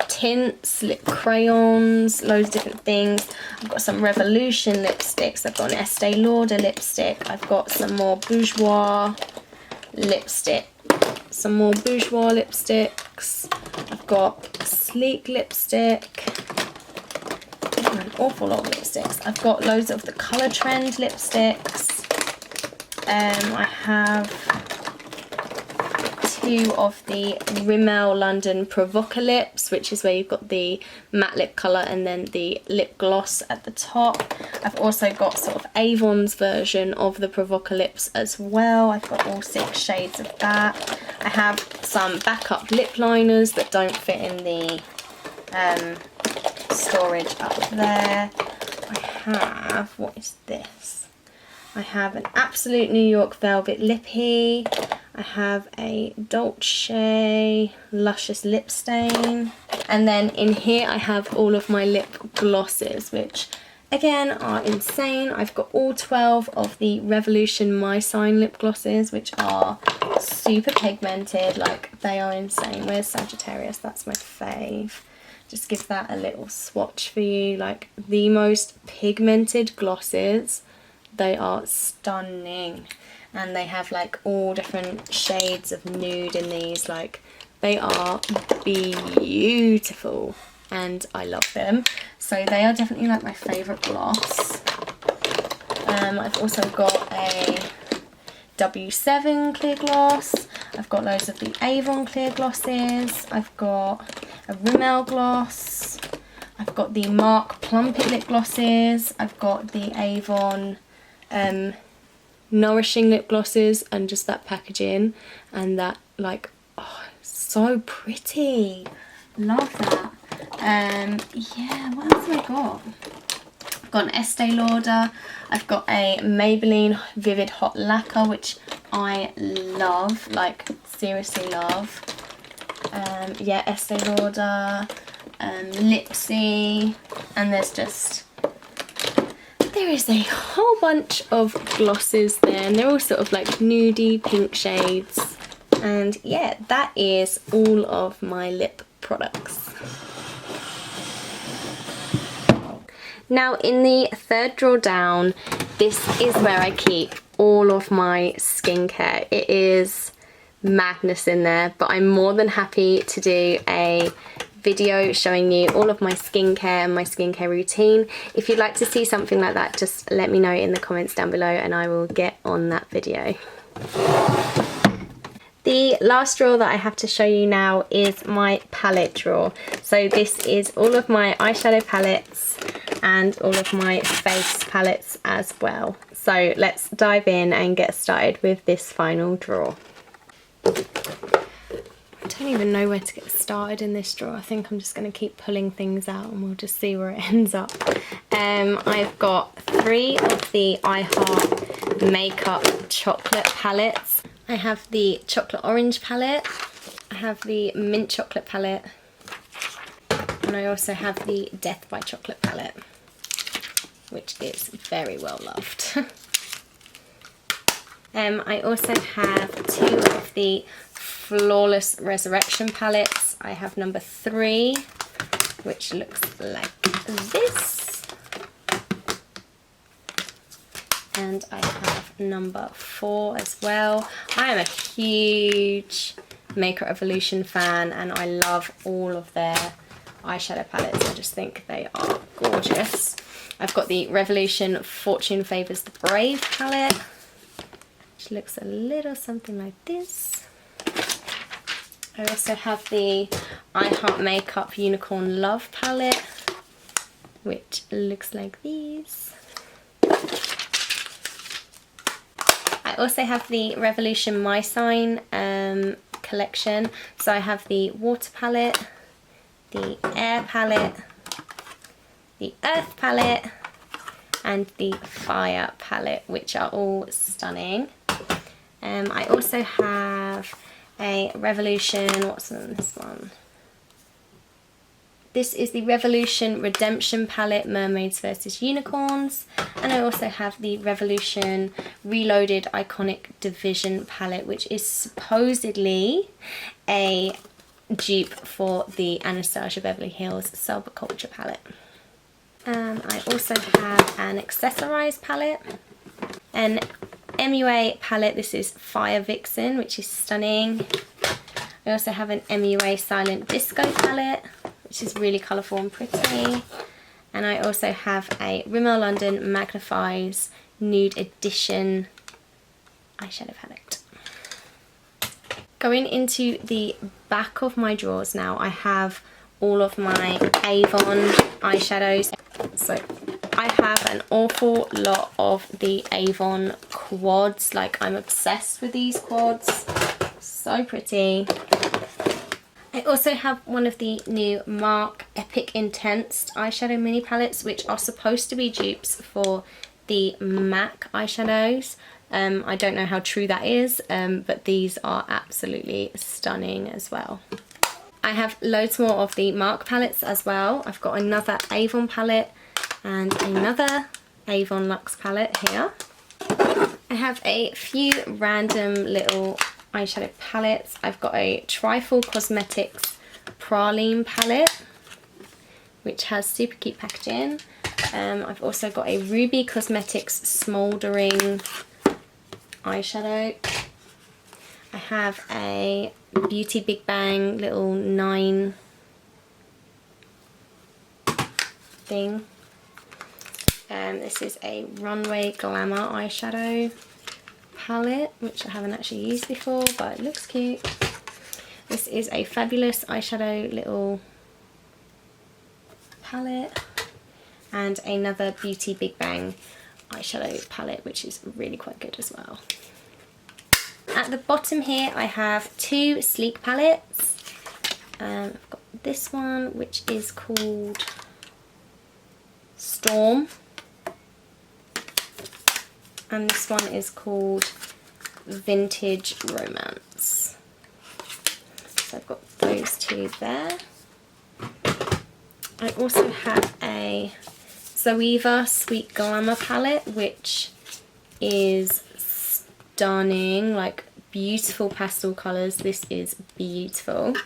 tints, lip crayons, loads of different things. I've got some Revolution lipsticks. I've got an Estee Lauder lipstick. I've got some more Bourjois lipstick. Some more Bourjois lipsticks. I've got Sleek lipstick. An awful lot of lipsticks. I've got loads of the Colour Trend lipsticks. I have two of the Rimmel London Provoca lips, which is where you've got the matte lip colour and then the lip gloss at the top. I've also got sort of Avon's version of the Provoca lips as well. I've got all 6 shades of that. I have some backup lip liners that don't fit in the storage up there. I have, what is this? I have an Absolute New York Velvet Lippy. I have a Dolce Luscious Lip Stain. And then in here I have all of my lip glosses, which again are insane. I've got all 12 of the Revolution My Sign lip glosses, which are super pigmented. Like, they are insane. Where's Sagittarius? That's my fave. Just give that a little swatch for you. Like, the most pigmented glosses. They are stunning. And they have like all different shades of nude in these. Like, they are beautiful and I love them. So they are definitely like my favourite gloss. I've also got a W7 clear gloss. I've got loads of the Avon clear glosses. I've got a Rimmel gloss. I've got the MAC Plumpet lip glosses. I've got the Avon nourishing lip glosses, and just that packaging and that, like, oh, so pretty. Love that. Yeah, what else have I got? I've got an Estee Lauder. I've got a Maybelline Vivid Hot Lacquer, which I love, like seriously love. Yeah, Estee Lauder, Lipsy, and there is a whole bunch of glosses there, and they're all sort of like nudie pink shades. And yeah, that is all of my lip products. Now in the third drawer down, this is where I keep all of my skincare. It is madness in there, but I'm more than happy to do a video showing you all of my skincare and my skincare routine. If you'd like to see something like that, just let me know in the comments down below and I will get on that video. The last drawer that I have to show you now is my palette drawer. So this is all of my eyeshadow palettes and all of my face palettes as well. So let's dive in and get started with this final drawer. I don't even know where to get started in this drawer. I think I'm just going to keep pulling things out and we'll just see where it ends up. I've got 3 of the I Heart Makeup chocolate palettes. I have the chocolate orange palette, I have the mint chocolate palette, and I also have the Death by Chocolate palette, which is very well loved. I also have 2 of the Flawless Resurrection palettes. I have number 3, which looks like this. And I have number 4 as well. I am a huge Makeup Revolution fan and I love all of their eyeshadow palettes. I just think they are gorgeous. I've got the Revolution Fortune Favours the Brave palette, which looks a little something like this. I also have the I Heart Makeup Unicorn Love palette, which looks like these. I also have the Revolution My Sign collection. So I have the Water palette, the Air palette, the Earth palette, and the Fire palette, which are all stunning. I also have a Revolution, what's on this one? This is the Revolution Redemption palette, Mermaids vs Unicorns, and I also have the Revolution Reloaded Iconic Division palette, which is supposedly a dupe for the Anastasia Beverly Hills Subculture palette. I also have an Accessorize palette, an MUA palette. This is Fire Vixen, which is stunning. I also have an MUA Silent Disco palette, which is really colourful and pretty. And I also have a Rimmel London Magnifies Nude Edition eyeshadow palette. Going into the back of my drawers now, I have all of my Avon eyeshadows. So I have an awful lot of the Avon quads. Like, I'm obsessed with these quads. So pretty. I also have one of the new MARC Epic Intense eyeshadow mini palettes, which are supposed to be dupes for the MAC eyeshadows. I don't know how true that is, but these are absolutely stunning as well. I have loads more of the MARC palettes as well. I've got another Avon palette and another Avon Luxe palette here. I have a few random little eyeshadow palettes. I've got a Trifle Cosmetics Praline palette, which has super cute packaging. I've also got a Ruby Cosmetics Smouldering eyeshadow. I have a Beauty Big Bang little 9 thing. This is a Runway Glamour eyeshadow palette, which I haven't actually used before, but it looks cute. This is a Fabulous eyeshadow little palette, and another Beauty Big Bang eyeshadow palette, which is really quite good as well. At the bottom here I have two sleek palettes. I've got this one, which is called Storm, and this one is called Vintage Romance. So I've got those two there. I also have a Zoeva Sweet Glamour palette, which is stunning, like beautiful pastel colours. This is beautiful.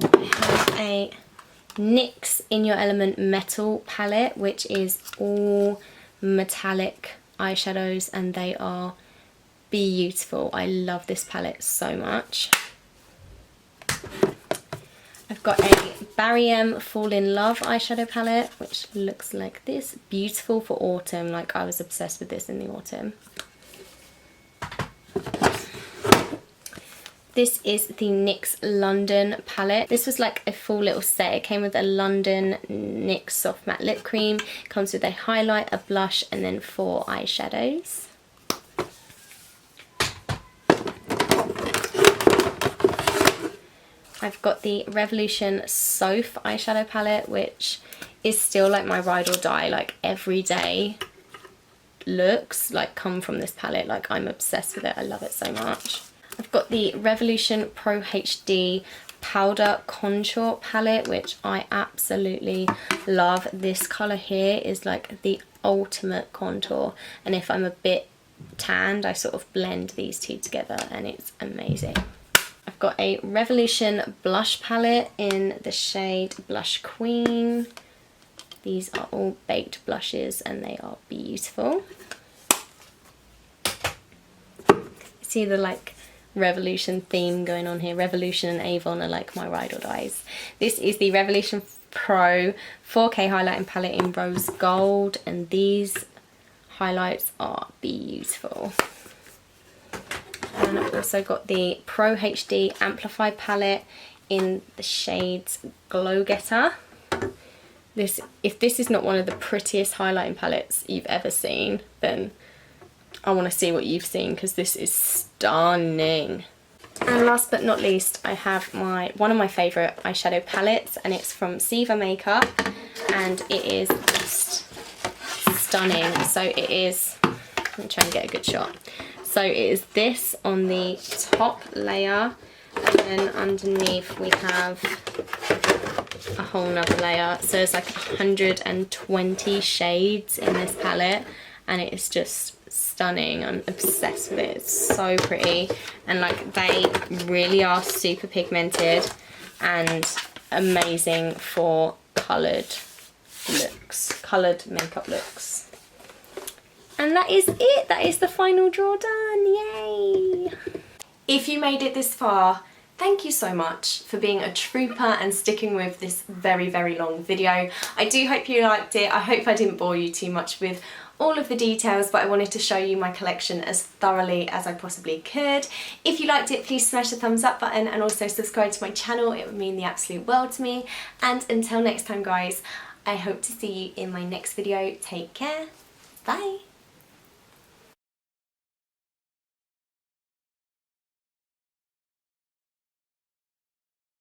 I have a NYX In Your Element Metal palette, which is all metallic eyeshadows, and they are beautiful. I love this palette so much. I've got a Barry M Fall in Love eyeshadow palette, which looks like this. Beautiful for autumn, like I was obsessed with this in the autumn. This is the NYX London palette. This was like a full little set. It came with a London NYX Soft Matte Lip Cream. It comes with a highlight, a blush, and then 4 eyeshadows. I've got the Revolution Soph eyeshadow palette, which is still like my ride or die, like everyday looks like come from this palette. Like I'm obsessed with it. I love it so much. I've got the Revolution Pro HD Powder Contour palette, which I absolutely love. This colour here is like the ultimate contour, and if I'm a bit tanned, I sort of blend these two together and it's amazing. I've got a Revolution blush palette in the shade Blush Queen. These are all baked blushes and they are beautiful. See the like Revolution theme going on here. Revolution and Avon are like my ride or dies. This is the Revolution Pro 4K highlighting palette in rose gold, and these highlights are beautiful. And I've also got the Pro HD Amplify palette in the shades Glow Getter. If this is not one of the prettiest highlighting palettes you've ever seen, then I want to see what you've seen, because this is stunning. And last but not least, I have one of my favourite eyeshadow palettes, and it's from Siva Makeup, and it is just stunning. So it is, let me try and get a good shot. So it is this on the top layer, and then underneath we have a whole nother layer. So there's like 120 shades in this palette, and it is just stunning. I'm obsessed with it. It's so pretty, and like they really are super pigmented and amazing for coloured makeup looks. And that is it. That is the final draw done. Yay! If you made it this far, thank you so much for being a trooper and sticking with this very, very long video. I do hope you liked it. I hope I didn't bore you too much with all of the details, but I wanted to show you my collection as thoroughly as I possibly could. If you liked it, please smash the thumbs up button and also subscribe to my channel. It would mean the absolute world to me. And until next time, guys, I hope to see you in my next video. Take care. Bye.